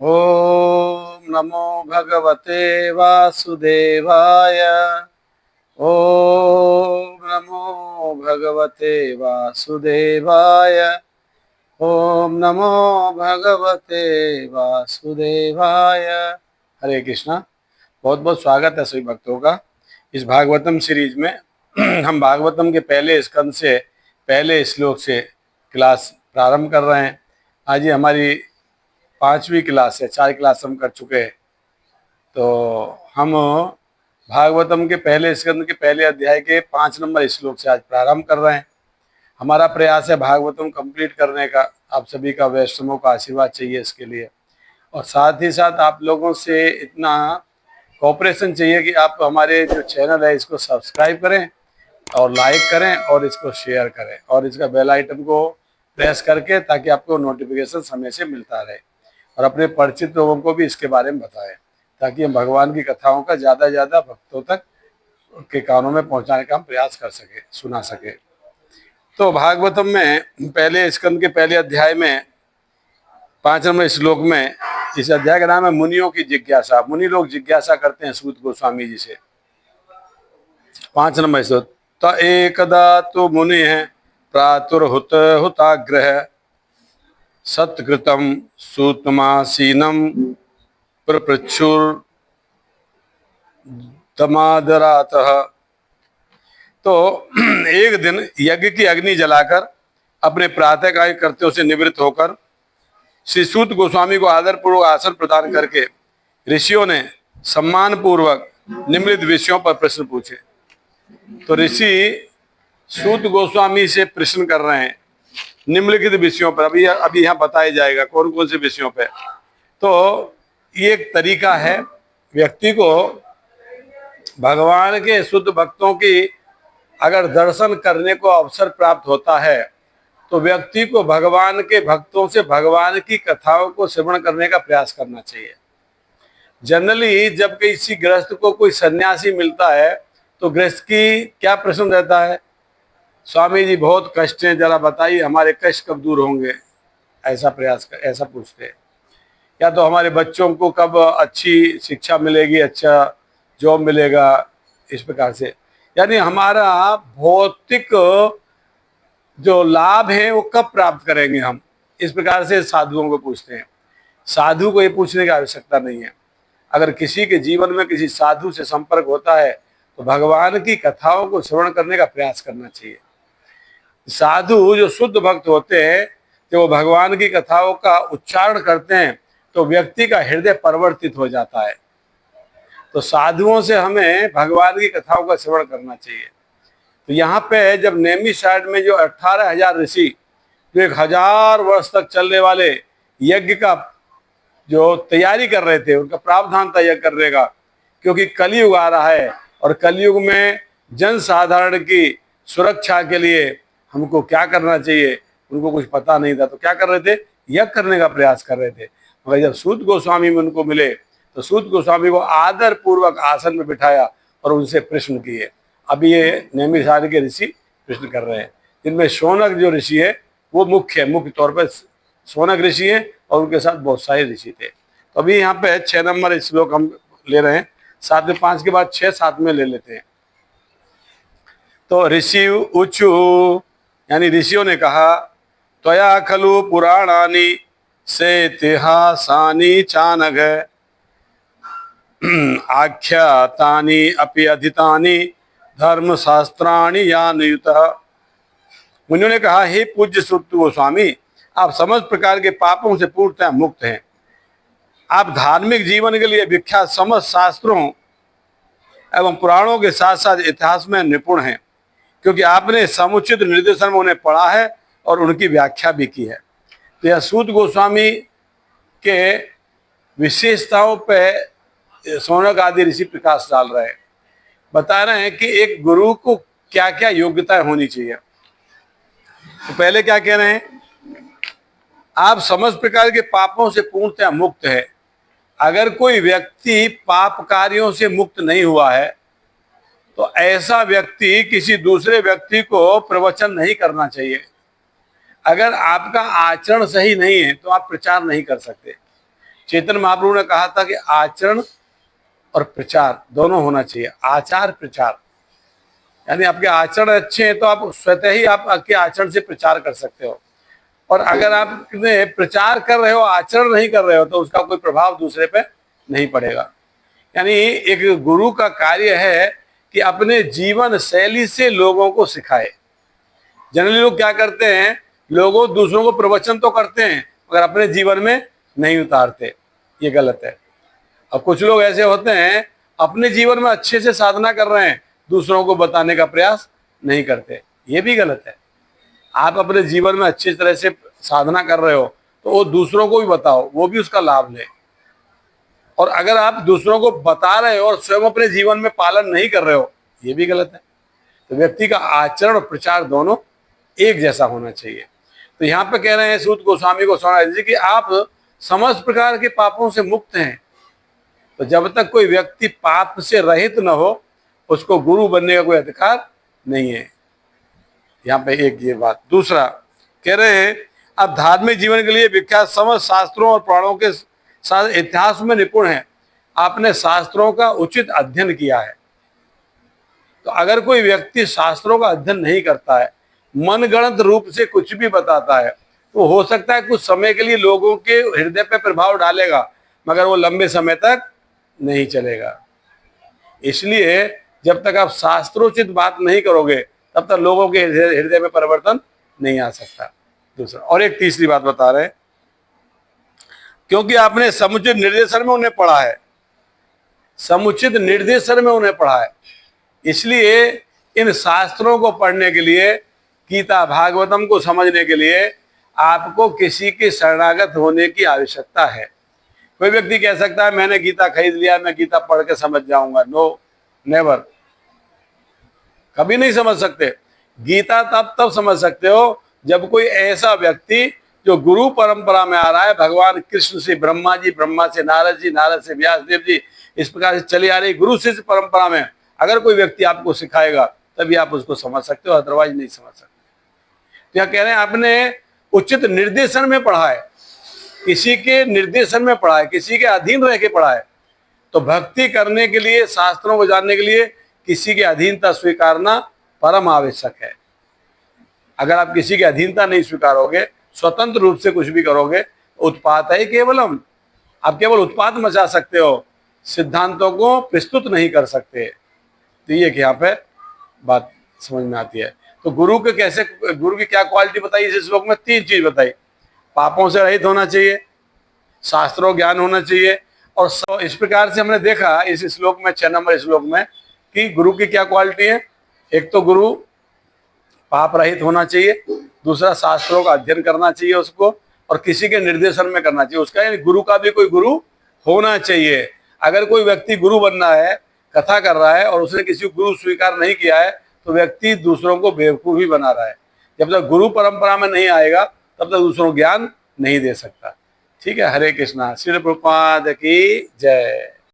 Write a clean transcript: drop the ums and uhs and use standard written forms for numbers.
ओम नमो भगवते वासुदेवाय। ओम नमो भगवते वासुदेवाय। ओम नमो भगवते वासुदेवाय। हरे कृष्णा। बहुत बहुत स्वागत है सभी भक्तों का इस भागवतम सीरीज में। हम भागवतम के पहले स्कंद से पहले श्लोक से क्लास प्रारंभ कर रहे हैं। आज ये हमारी 5वीं क्लास है, 4 क्लास हम कर चुके हैं। तो हम भागवतम के पहले स्कंद के पहले अध्याय के 5 नंबर श्लोक से आज प्रारंभ कर रहे हैं। हमारा प्रयास है भागवतम कंप्लीट करने का। आप सभी का, वैष्णवों का आशीर्वाद चाहिए इसके लिए, और साथ ही साथ आप लोगों से इतना कोऑपरेशन चाहिए कि आप हमारे जो चैनल है इसको सब्सक्राइब करें और लाइक करें और इसको शेयर करें और इसका बेल आइकन को प्रेस करके, ताकि आपको नोटिफिकेशन समय से मिलता रहे, और अपने परिचित लोगों को भी इसके बारे में बताएं, ताकि हम भगवान की कथाओं का ज़्यादा से ज़्यादा भक्तों तक के कानों में पहुंचाने का हम प्रयास कर सके, सुना सके। तो भागवतम में पहले स्कंद के पहले अध्याय में 5 नंबर श्लोक में, इस अध्याय का नाम है मुनियों की जिज्ञासा। मुनि लोग जिज्ञासा करते हैं सूत गोस्वामी जी से। 5 नंबर श्लोक। तो एकदा तो मुनि है प्रातुर्हुत हुताग्रह सत्कृतम सूतमासीनम प्रपृच्छुर दमादरातः। तो एक दिन यज्ञ की अग्नि जलाकर अपने प्रातःकाल कृत्यों से निवृत्त होकर श्री सूत गोस्वामी को आदरपूर्वक आसन प्रदान करके ऋषियों ने सम्मान पूर्वक निम्नलिखित विषयों पर प्रश्न पूछे। तो ऋषि सूत गोस्वामी से प्रश्न कर रहे हैं निम्नलिखित विषयों पर। अभी यहाँ बताया जाएगा कौन कौन से विषयों पर। तो ये एक तरीका है व्यक्ति को भगवान के शुद्ध भक्तों की अगर दर्शन करने को अवसर प्राप्त होता है तो व्यक्ति को भगवान के भक्तों से भगवान की कथाओं को श्रवण करने का प्रयास करना चाहिए। जनरली जब किसी गृहस्थ को कोई सन्यासी मिलता है तो गृहस्थ की क्या प्रश्न रहता है? स्वामी जी बहुत कष्ट हैं, जरा बताइए हमारे कष्ट कब दूर होंगे, ऐसा पूछते हैं। या तो हमारे बच्चों को कब अच्छी शिक्षा मिलेगी, अच्छा जॉब मिलेगा, इस प्रकार से। यानी हमारा भौतिक जो लाभ है वो कब प्राप्त करेंगे हम, इस प्रकार से साधुओं को पूछते हैं। साधु को ये पूछने की आवश्यकता नहीं है। अगर किसी के जीवन में किसी साधु से संपर्क होता है तो भगवान की कथाओं को श्रवण करने का प्रयास करना चाहिए। साधु जो शुद्ध भक्त होते हैं, जब वो भगवान की कथाओं का उच्चारण करते हैं तो व्यक्ति का हृदय परिवर्तित हो जाता है। तो साधुओं से हमें भगवान की कथाओं का श्रवण करना चाहिए। तो यहाँ पे जब नेमी साइड में जो 18,000 ऋषि जो 1000 वर्ष तक चलने वाले यज्ञ का जो तैयारी कर रहे थे, उनका प्रावधान तैयार करने का, क्योंकि कलयुग आ रहा है और कलयुग में जन साधारण की सुरक्षा के लिए हमको क्या करना चाहिए, उनको कुछ पता नहीं था। तो क्या कर रहे थे? यज्ञ करने का प्रयास कर रहे थे। मगर जब सूत गोस्वामी में उनको मिले तो सूत गोस्वामी को आदर पूर्वक आसन में बिठाया और उनसे प्रश्न किए। अभी ये नैमिषारण्य के ऋषि प्रश्न कर रहे हैं, जिनमें शौनक जो ऋषि है वो मुख्य तौर पर शौनक ऋषि है और उनके साथ बहुत सारे ऋषि थे। तो अभी यहाँ पे 6 नंबर श्लोक हम ले रहे हैं, साथ में 5 के बाद 6 साथ में ले लेते हैं। तो ऋषि उचु, यानी ऋषियों ने कहा, त्वया खलु पुराणानि से इतिहासानि चानघ आख्यातानि अपि अधितानि धर्म शास्त्राणि यानुयुतः। उन्होंने कहा, हे पूज्य सूत गोस्वामी, आप समस्त प्रकार के पापों से पूर्णतः मुक्त हैं। आप धार्मिक जीवन के लिए विख्यात समस्त शास्त्रों एवं पुराणों के साथ साथ इतिहास में निपुण हैं, क्योंकि आपने समुचित निर्देशन में उन्हें पढ़ा है और उनकी व्याख्या भी की है। तो यह सूत गोस्वामी के विशेषताओं पर शौनक आदि ऋषि प्रकाश डाल रहे हैं, बता रहे हैं कि एक गुरु को क्या क्या योग्यताएं होनी चाहिए। तो पहले क्या कह रहे हैं? आप समस्त प्रकार के पापों से पूर्णतः मुक्त है। अगर कोई व्यक्ति पाप कार्यों से मुक्त नहीं हुआ है तो ऐसा व्यक्ति किसी दूसरे व्यक्ति को प्रवचन नहीं करना चाहिए। अगर आपका आचरण सही नहीं है तो आप प्रचार नहीं कर सकते। चैतन्य महाप्रभु ने कहा था कि आचरण और प्रचार दोनों होना चाहिए। आचार प्रचार, यानी आपके आचरण अच्छे हैं तो आप स्वतः ही आप आपके आचरण से प्रचार कर सकते हो, और अगर आप प्रचार कर रहे हो आचरण नहीं कर रहे हो तो उसका कोई प्रभाव दूसरे पे नहीं पड़ेगा। यानी एक गुरु का कार्य है कि अपने जीवन शैली से लोगों को सिखाए। जनरली लोग क्या करते हैं, लोगों दूसरों को प्रवचन तो करते हैं मगर अपने जीवन में नहीं उतारते, ये गलत है। अब कुछ लोग ऐसे होते हैं अपने जीवन में अच्छे से साधना कर रहे हैं, दूसरों को बताने का प्रयास नहीं करते, ये भी गलत है। आप अपने जीवन में अच्छी तरह से साधना कर रहे हो तो वो दूसरों को भी बताओ, वो भी उसका लाभ ले। और अगर आप दूसरों को बता रहे हो और स्वयं अपने जीवन में पालन नहीं कर रहे हो, ये भी गलत है। तो व्यक्ति का आचरण और प्रचार दोनों एक जैसा होना चाहिए। तो यहाँ पे कह रहे हैं सूत गोस्वामी गोस्वामी जी कि आप समस्त प्रकार के पापों से मुक्त हैं। तो जब तक कोई व्यक्ति पाप से रहित न हो उसको गुरु बनने का कोई अधिकार नहीं है। यहाँ पे एक ये बात। दूसरा कह रहे हैं आप धार्मिक जीवन के लिए विख्यात समस्त शास्त्रों और पुराणों के साथ इतिहास में निपुण हैं, आपने शास्त्रों का उचित अध्ययन किया है। तो अगर कोई व्यक्ति शास्त्रों का अध्ययन नहीं करता है, मनगढ़ंत रूप से कुछ भी बताता है, तो हो सकता है कुछ समय के लिए लोगों के हृदय पर प्रभाव डालेगा मगर वो लंबे समय तक नहीं चलेगा। इसलिए जब तक आप शास्त्रोचित बात नहीं करोगे तब तक लोगों के हृदय में परिवर्तन नहीं आ सकता। दूसरा और एक तीसरी बात बता रहे हैं, क्योंकि आपने समुचित निर्देशन में उन्हें पढ़ा है, समुचित निर्देशन में उन्हें पढ़ा है, इसलिए इन शास्त्रों को पढ़ने के लिए, गीता भागवतम को समझने के लिए आपको किसी के शरणागत होने की आवश्यकता है। कोई व्यक्ति कह सकता है मैंने गीता खरीद लिया, मैं गीता पढ़ के समझ जाऊंगा। नो, नेवर, कभी नहीं समझ सकते। गीता तब समझ सकते हो जब कोई ऐसा व्यक्ति जो गुरु परंपरा में आ रहा है, भगवान कृष्ण से ब्रह्मा जी, ब्रह्मा से नारद जी, नारद से व्यासदेव जी, इस प्रकार से चली आ रही गुरु शिष्य परंपरा में अगर कोई व्यक्ति आपको सिखाएगा तभी आप उसको समझ सकते हो, अदरवाइज नहीं समझ सकते। तो यहाँ कह रहे हैं आपने उचित निर्देशन में पढ़ा है, किसी के निर्देशन में पढ़ा है, किसी के अधीन रह के पढ़ा है। तो भक्ति करने के लिए, शास्त्रों को जानने के लिए किसी की अधीनता स्वीकारना परम आवश्यक है। अगर आप किसी की अधीनता नहीं स्वीकारोगे, स्वतंत्र रूप से कुछ भी करोगे, उत्पात है केवलम, आप केवल उत्पात मचा सकते हो, सिद्धांतों को प्रस्तुत नहीं कर सकते। तो ये कि यहाँ पे बात समझ में आती है। तो गुरु के कैसे, गुरु की क्या क्वालिटी बताई इस श्लोक में? 3 चीज बताई। पापों से रहित होना चाहिए, शास्त्रों ज्ञान होना चाहिए, और इस प्रकार से हमने देखा इस श्लोक में, 6 नंबर श्लोक में, कि गुरु की क्या क्वालिटी है। एक तो गुरु पाप रहित होना चाहिए, दूसरा शास्त्रों का अध्ययन करना चाहिए उसको, और किसी के निर्देशन में करना चाहिए उसका, यानी गुरु का भी कोई गुरु होना चाहिए। अगर कोई व्यक्ति गुरु बनना है, कथा कर रहा है और उसने किसी गुरु स्वीकार नहीं किया है तो व्यक्ति दूसरों को बेवकूफ ही बना रहा है। जब तक गुरु परंपरा में नहीं आएगा तब तक दूसरों को ज्ञान नहीं दे सकता। ठीक है, हरे कृष्णा। श्री प्रभुपाद की जय।